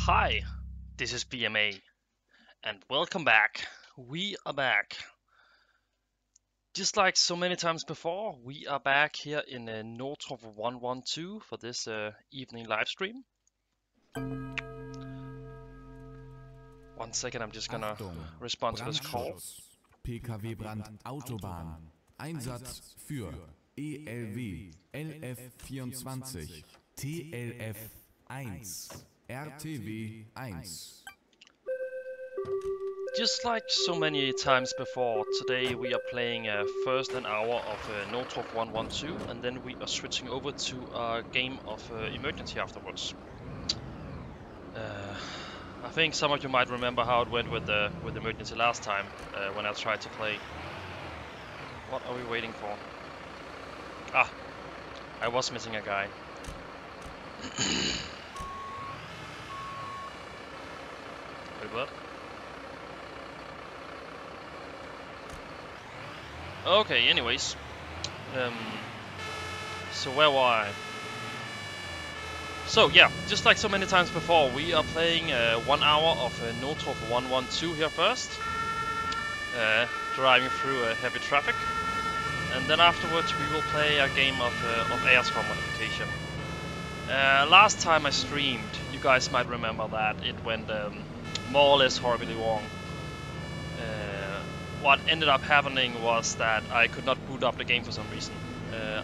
Hi, this is BMA, and welcome back. We are back. Just like so many times before, we are back here in Notruf 112 for this evening live stream. 1 second, I'm just gonna respond to this call. PKW-Brand Autobahn. Einsatz für ELW LF24 TLF1 RTW 1. Just like so many times before, today we are playing first an hour of Notruf 112, and then we are switching over to a game of Emergency afterwards. I think some of you might remember how it went with Emergency last time when I tried to play. What are we waiting for? Ah, I was missing a guy. Wait, what? Okay, anyways. So where were I? So yeah, just like so many times before, we are playing 1 hour of Notruf 112 here first. Driving through heavy traffic. And then afterwards we will play a game of air score modification. Last time I streamed, you guys might remember that it went more or less horribly wrong. What ended up happening was that I could not boot up the game for some reason.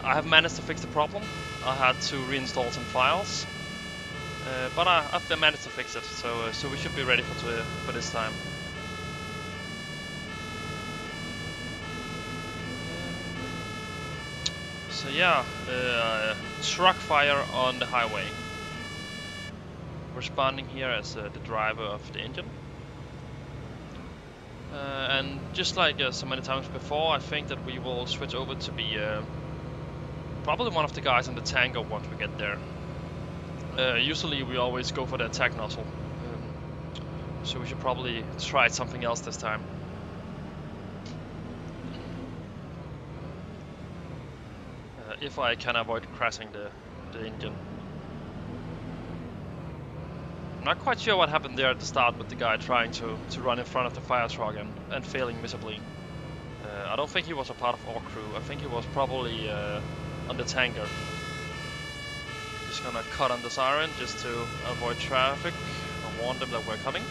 I have managed to fix the problem. I had to reinstall some files, but I've managed to fix it, so we should be ready for this time. So yeah, truck fire on the highway. Responding here as the driver of the engine. And just like so many times before, I think that we will switch over to be probably one of the guys on the tanker once we get there. Usually we always go for the attack nozzle, so we should probably try something else this time. If I can avoid crashing the engine. I'm not quite sure what happened there at the start with the guy trying to run in front of the fire truck and failing miserably. I don't think he was a part of our crew. I think he was probably on the tanker. Just gonna cut on the siren just to avoid traffic and warn them that we're coming.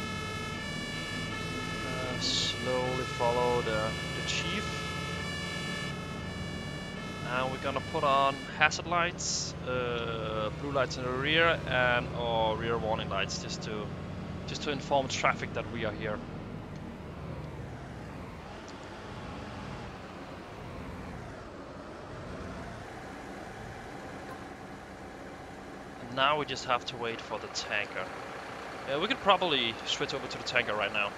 Slowly follow the chief. And we're gonna put on hazard lights, blue lights in the rear, and our rear warning lights, just to inform traffic that we are here. And now we just have to wait for the tanker. We could probably switch over to the tanker right now.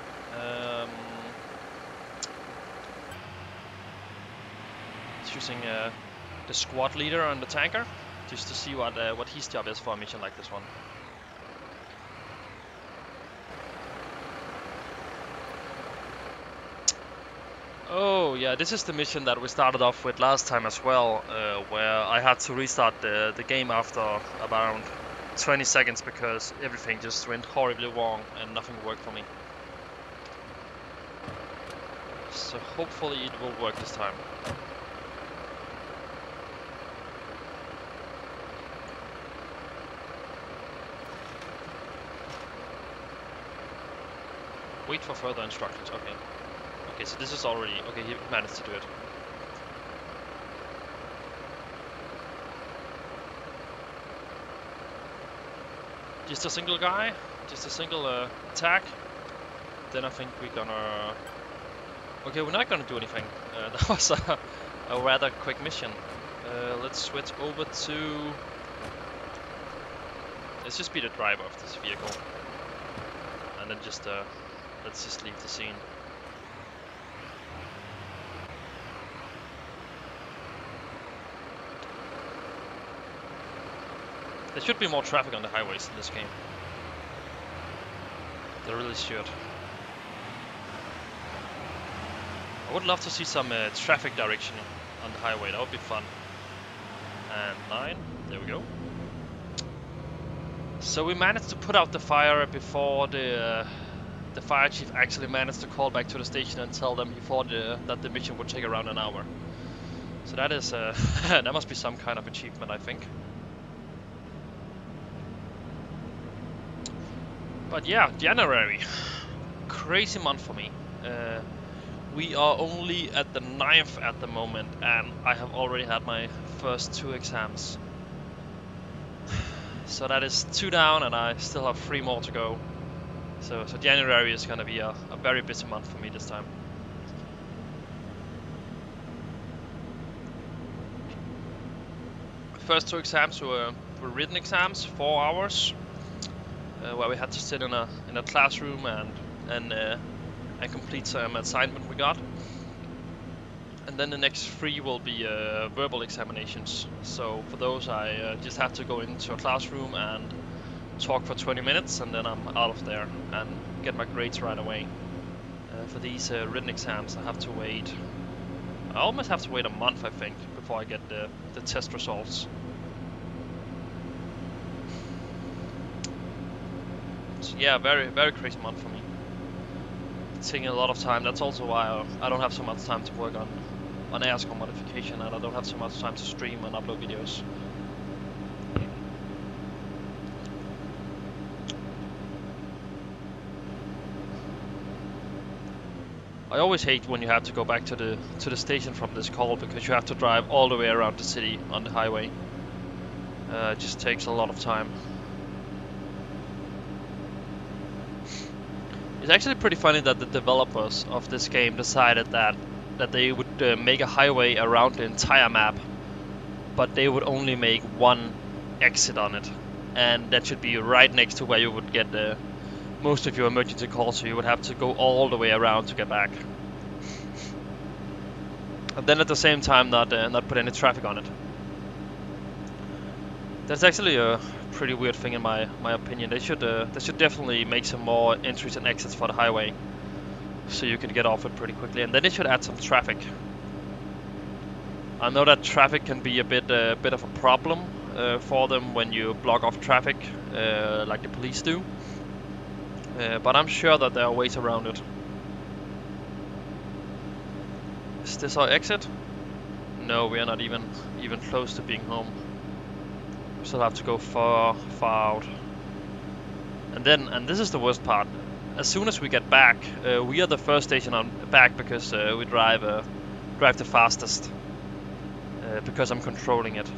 Choosing the squad leader on the tanker, just to see what his job is for a mission like this one. Oh yeah, this is the mission that we started off with last time as well, where I had to restart the game after about 20 seconds because everything just went horribly wrong and nothing worked for me. So hopefully it will work this time. Wait for further instructions, okay. Okay, so this is already, okay, he managed to do it. Just a single guy, just a single attack. Then I think we're gonna... Okay, we're not gonna do anything. That was a rather quick mission. Let's switch over to... Let's just be the driver of this vehicle. And then just... let's just leave the scene. There should be more traffic on the highways in this game. There really should. I would love to see some traffic direction on the highway, that would be fun. And 9, there we go. So we managed to put out the fire before the fire chief actually managed to call back to the station and tell them he thought that the mission would take around an hour. So that is that must be some kind of achievement, I think. But yeah, January, crazy month for me. We are only at the 9th at the moment, and I have already had my first 2 exams. So that is 2 down, and I still have 3 more to go. So January is gonna be a very busy month for me this time. First 2 exams were written exams, 4 hours, where we had to sit in a classroom and complete some assignment we got. And then the next 3 will be verbal examinations. So for those, I just have to go into a classroom and talk for 20 minutes, and then I'm out of there and get my grades right away. For these written exams, I have to wait. I almost have to wait a month, I think, before I get the test results. So yeah, very, very crazy month for me. It's taking a lot of time. That's also why I don't have so much time to work on AirScore modification, and I don't have so much time to stream and upload videos. I always hate when you have to go back to the station from this call, because you have to drive all the way around the city on the highway. It just takes a lot of time. It's actually pretty funny that the developers of this game decided that they would make a highway around the entire map, but they would only make 1 exit on it, and that should be right next to where you would get most of your emergency calls, so you would have to go all the way around to get back. And then at the same time not put any traffic on it. That's actually a pretty weird thing in my opinion. They should definitely make some more entries and exits for the highway, so you can get off it pretty quickly, and then they should add some traffic. I know that traffic can be a bit of a problem for them when you block off traffic, like the police do. But I'm sure that there are ways around it. Is this our exit? No, we are not even close to being home. We still have to go far out. And this is the worst part. As soon as we get back, we are the first station back, because we drive the fastest, because I'm controlling it.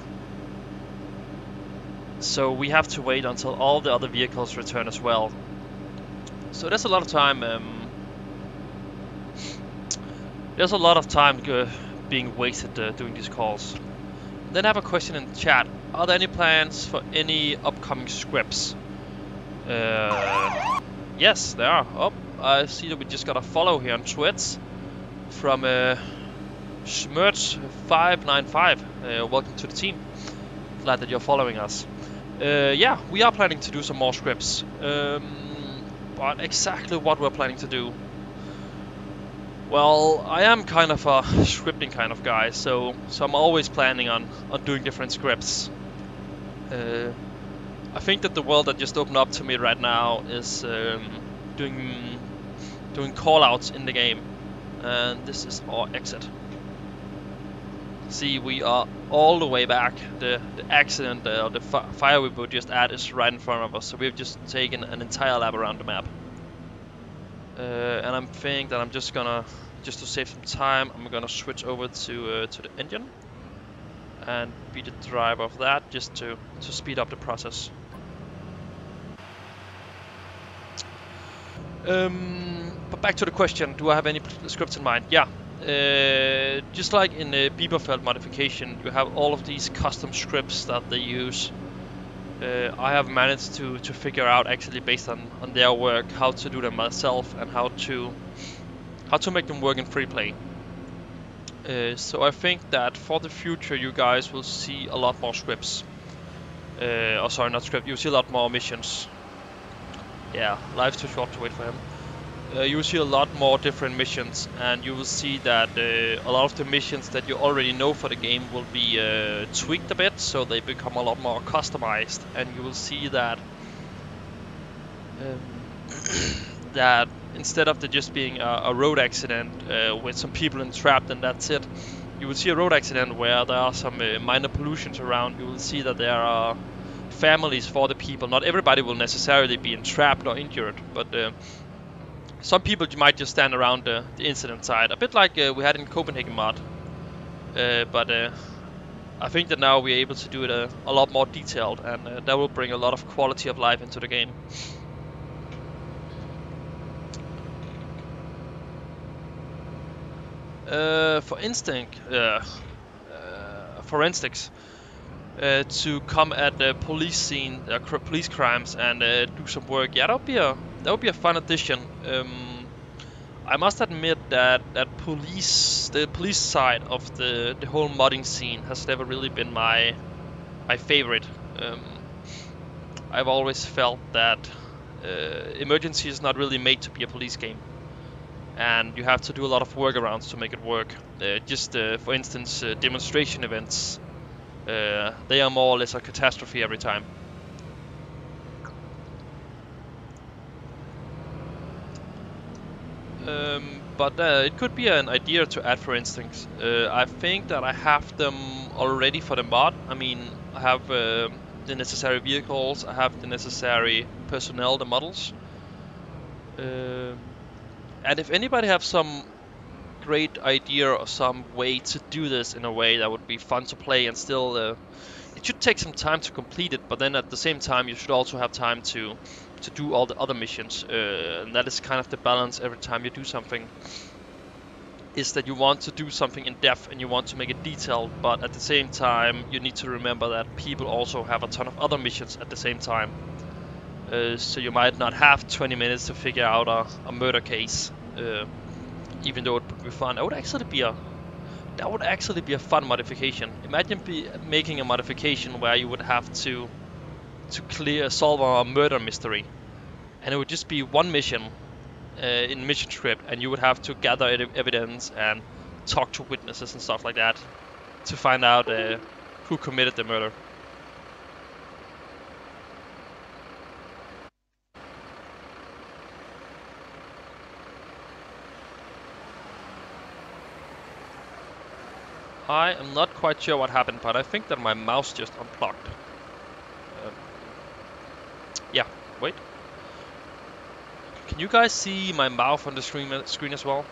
So we have to wait until all the other vehicles return as well. So there's a lot of time. There's a lot of time being wasted doing these calls. Then I have a question in the chat. Are there any plans for any upcoming scripts? Yes, there are. Oh, I see that we just got a follow here on Twitch from Schmerz595. Welcome to the team. Glad that you're following us. Yeah, we are planning to do some more scripts. But exactly what we're planning to do, well, I am kind of a scripting kind of guy, so I'm always planning on doing different scripts. I think that the world that just opened up to me right now is doing callouts in the game, and this is our exit. See, we are all the way back. The accident, the fire we would just add is right in front of us, so we've just taken an entire lap around the map. And I'm thinking that I'm just to save some time, I'm gonna switch over to the engine and be the driver of that, just to speed up the process. But back to the question, do I have any scripts in mind? Yeah. Just like in the Bieberfeld modification, you have all of these custom scripts that they use. I have managed to figure out, actually based on their work, how to do them myself and how to make them work in free play. So I think that for the future you guys will see a lot more scripts. Oh, sorry, not script. You'll see a lot more missions. Yeah, life's too short to wait for him. You will see a lot more different missions, and you will see that a lot of the missions that you already know for the game will be tweaked a bit, so they become a lot more customized. And you will see that that instead of there just being a road accident with some people entrapped and that's it, you will see a road accident where there are some minor pollutions around. You will see that there are families for the people. Not everybody will necessarily be entrapped or injured, but some people might just stand around the incident site, a bit like we had in Copenhagen mod. But I think that now we're able to do it a lot more detailed, and that will bring a lot of quality of life into the game. Forensics, to come at the police scene, police crimes, and do some work. Yeah, that would be a fun addition. I must admit that the police side of the whole modding scene has never really been my favorite. I've always felt that Emergency is not really made to be a police game, and you have to do a lot of workarounds to make it work. For instance, demonstration events, they are more or less a catastrophe every time. But it could be an idea to add, for instance. I think that I have them already for the mod. I mean, I have the necessary vehicles, I have the necessary personnel, the models. And if anybody have some great idea or some way to do this in a way that would be fun to play and still, it should take some time to complete it, but then at the same time you should also have time to do all the other missions. And that is kind of the balance every time you do something, is that you want to do something in depth and you want to make it detailed, but at the same time you need to remember that people also have a ton of other missions at the same time. So you might not have 20 minutes to figure out a murder case, even though it would be fun. That would actually be a fun modification. Imagine making a modification where you would have to solve a murder mystery, and it would just be one mission in mission script, and you would have to gather evidence and talk to witnesses and stuff like that to find out who committed the murder. I am not quite sure what happened, but I think that my mouse just unplugged. Yeah, wait. Can you guys see my mouth on the screen as well?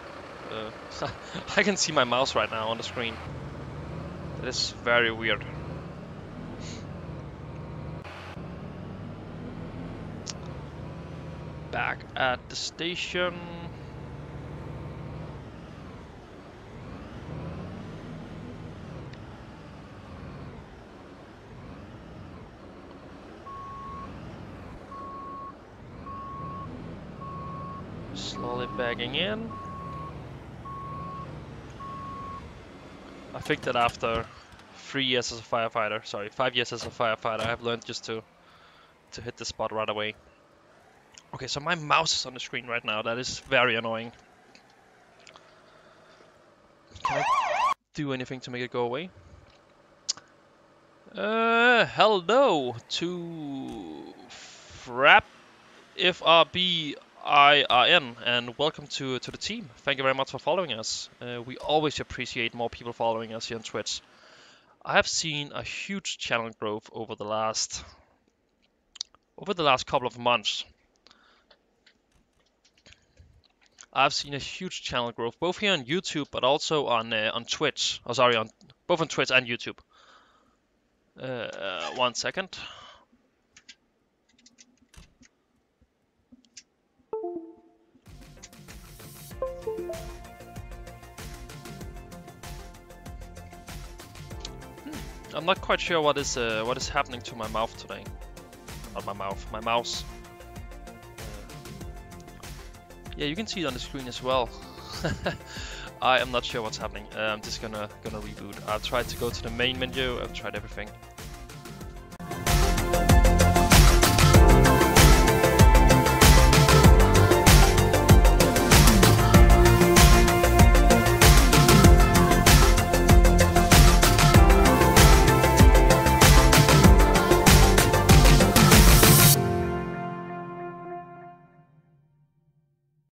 I can see my mouse right now on the screen. That is very weird. Back at the station. Slowly bagging in. I think that after 5 years as a firefighter, I've learned just to hit the spot right away. Okay, so my mouse is on the screen right now. That is very annoying. Can I do anything to make it go away? Hello to Frap FRBIRN, and welcome to the team. Thank you very much for following us. We always appreciate more people following us here on Twitch. I have seen a huge channel growth over the last couple of months. I've seen a huge channel growth, both here on YouTube, but also on Twitch. Oh, sorry, both on Twitch and YouTube. 1 second. I'm not quite sure what is happening to my mouth today. Not my mouth, my mouse. Yeah, you can see it on the screen as well. I am not sure what's happening. I'm just gonna reboot. I've tried to go to the main menu. I've tried everything.